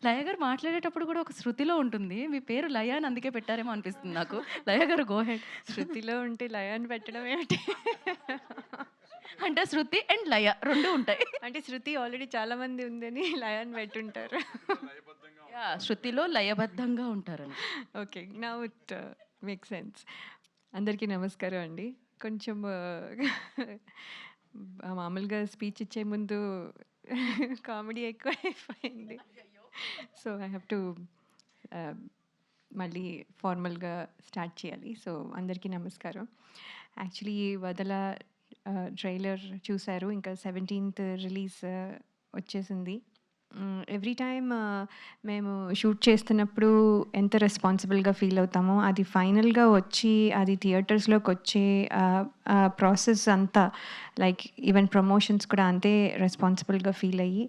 లయ గారు మాట్లాడేటప్పుడు కూడా ఒక శృతిలో ఉంటుంది. మీ పేరు లయ అని అందుకే పెట్టారేమో అనిపిస్తుంది నాకు. లయ గారు గో హెడ్. శృతిలో ఉంటే లయ అని పెట్టడం ఏమిటి? అంటే శృతి అండ్ లయ 2 ఉంటాయి. అంటే శృతి ఆల్రెడీ చాలా మంది ఉందని లయ అని పెట్టుంటారు. యాహ్! శృతిలో లయబద్ధంగా ఉంటారని. Okay. Now it makes sense. అందరికీ నమస్కారం అండి. కొంచెం మామూలుగా స్పీచ్ ఇచ్చే ముందు కామెడీ ఎక్కువైపోయింది. సో, ఐ హావ్ టు మళ్ళీ ఫార్మల్‌గా స్టార్ట్ చేయాలి. సో, అందరికీ నమస్కారం. యాక్చువల్లీ 'వదల' ట్రైలర్ చూసారు. ఇంకా 17థ్ రిలీజ్ వచ్చేసింది. ఎవ్రీ టైమ్ మేము షూట్ చేస్తున్నప్పుడు ఎంత రెస్పాన్సిబుల్‌గా ఫీల్ అవుతామో, అది ఫైనల్‌గా వచ్చి అది థియేటర్స్‌లోకొచ్చే ప్రాసెస్ అంతా లైక్ ఈవెన్ ప్రమోషన్స్ కూడా అంతే రెస్పాన్సిబుల్‌గా ఫీల్ అయ్యి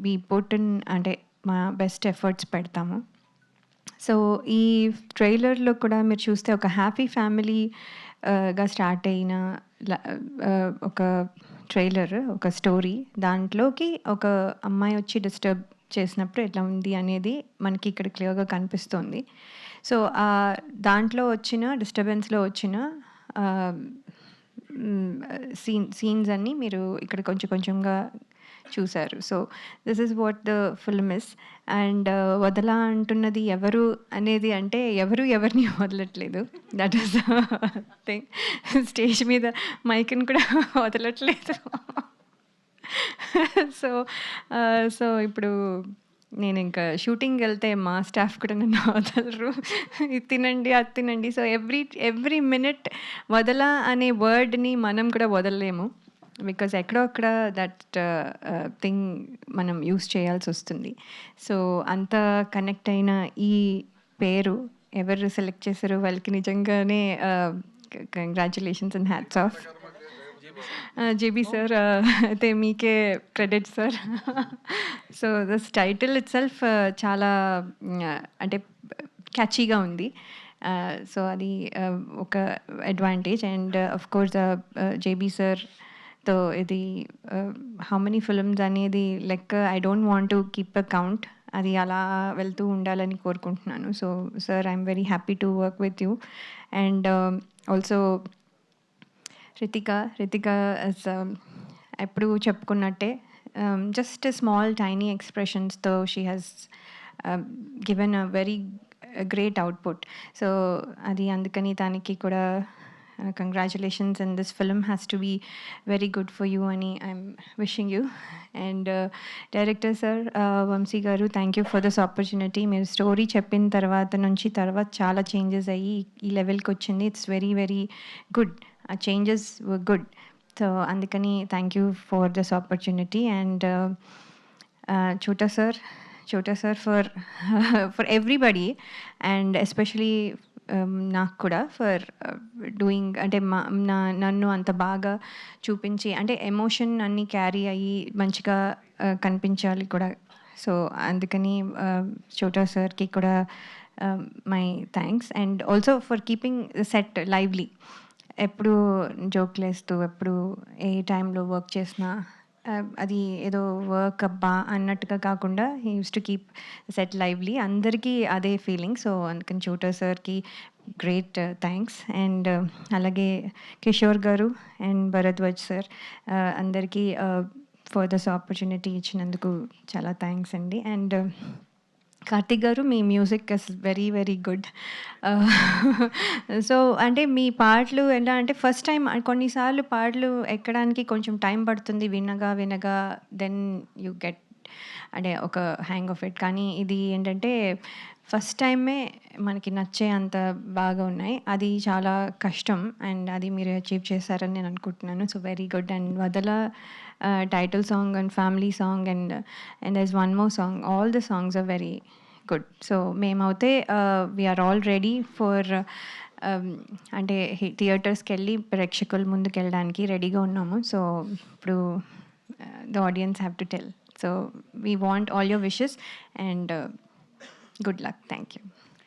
వి పుట్ ఇన్ అంటే మా బెస్ట్ ఎఫర్ట్స్ పెడతాము. సో, ఈ ట్రైలర్‌లో కూడా మీరు చూస్తే ఒక హ్యాపీ ఫ్యామిలీ గా స్టార్ట్ అయిన ఒక ట్రైలర్, ఒక స్టోరీ. దాంట్లోకి ఒక అమ్మాయి వచ్చి డిస్టర్బ్ చేసినప్పుడు ఎట్లా ఉంది అనేది మనకి ఇక్కడ క్లియర్‌గా కనిపిస్తోంది. సో, దాంట్లో వచ్చిన డిస్టర్బెన్స్‌లో వచ్చిన ఆహ్, సీన్స్ అన్నీ మీరు ఇక్కడ కొంచెం కొంచెంగా చూసారు. So, this is what the film is. And 'Vadala' అంటున్నది ఎవరు అనేది అంటే ఎవరు ఎవరిని వదలట్లేదు. That is the thing. Stage మీద మైక్‌ని కూడా వదలట్లేదు. సో, సో ఇప్పుడు నేనింకా షూటింగ్‌కెళ్తే మా స్టాఫ్ కూడా నన్ను వదలరు. ఇది తినండి, అది తినండి. సో, ఎవ్రీ మినిట్ 'వదల' అనే వర్డ్‌ని మనం కూడా వదలలేము. బికాజ్ ఎక్కడో అక్కడ దట్ థింగ్ మనం యూజ్ చేయాల్సొస్తుంది. సో, అంత కనెక్ట్ అయిన ఈ పేరు ఎవరు సెలెక్ట్ చేశారో వాళ్ళకి నిజంగానే congratulations and hats off. JB sir అయితే మీకే credit sir. So, this title itself చాలా అంటే క్యాచీగా ఉంది. సో, అది ఒక అడ్వాంటేజ్. అండ్ ఆఫ్‌కోర్స్ జేబీ సార్‌తో ఇది హౌ మెనీ ఫిల్మ్స్ అనేది లెక్క I don't want to keep a count. అది అలా వెళ్తూ ఉండాలని కోరుకుంటున్నాను. So, sir I'm very happy to work with you. And also Ritika as ఎప్పుడూ చెప్పుకున్నట్టే జస్ట్ స్మాల్ టైనీ ఎక్స్‌ప్రెషన్స్‌తో she has given a very great output. So, అది అందుకని తనకి కూడా congratulations and this film has to be very good for you అని I'm wishing you. And director sir Vamshi గారు, thank you for this opportunity. మీరు story చెప్పిన తర్వాత చాలా చేంజెస్ అయ్యి ఈ లెవెల్‌కి వచ్చింది. It's very very good. ఆ చేంజెస్ వర్ గుడ్. సో, అందుకని thank you for this opportunity. And Chota sir for everybody and especially నాకు కూడా ఫర్ డూయింగ్ అంటే నన్ను అంత బాగా చూపించి అంటే ఎమోషన్ అన్నీ క్యారీ అయ్యి మంచిగా కనిపించాలి కూడా. సో, అందుకని చోటా సార్‌కి కూడా my thanks. And also for keeping set lively. ఎప్పుడు జోకులేస్తూ, ఎప్పుడు ఏ టైంలో వర్క్ చేసినా అది ఏదో వర్క్ అబ్బా అన్నట్టుగా కాకుండా he used to keep set lively. అందరికీ అదే ఫీలింగ్. సో, అందుకని చోటా సార్‌కి గ్రేట్ థ్యాంక్స్. అండ్ అలాగే కిషోర్ గారు అండ్ భరద్వాజ్ సార్ అందరికీ ఫర్ దిస్ ఆపర్చునిటీ ఇచ్చినందుకు చాలా థ్యాంక్స్ అండి. అండ్ కార్తీక్ గారు, మీ music is very very good. So, అంటే మీ పాటలు ఎలా అంటే ఫస్ట్ టైమ్ కొన్నిసార్లు పాటలు ఎక్కడానికి కొంచెం టైం పడుతుంది. వినగా దెన్ యూ గెట్ అంటే ఒక హ్యాంగ్ ఆఫ్ ఇట్. కానీ ఇది ఏంటంటే ఫస్ట్ టైమే మనకి నచ్చే అంత బాగా ఉన్నాయి. అది చాలా కష్టం. అండ్ అది మీరు అచీవ్ చేశారని నేను అనుకుంటున్నాను. So, very good. And 'Vadala' title song and family song and there is one more song. All the songs are very good. So, మేమైతే we are all ready for అంటే థియేటర్స్‌కెళ్ళి ప్రేక్షకుల ముందుకెళ్ళడానికి రెడీగా ఉన్నాము. సో, ఇప్పుడు the audience have to tell. So, we want all your wishes and good luck. Thank you.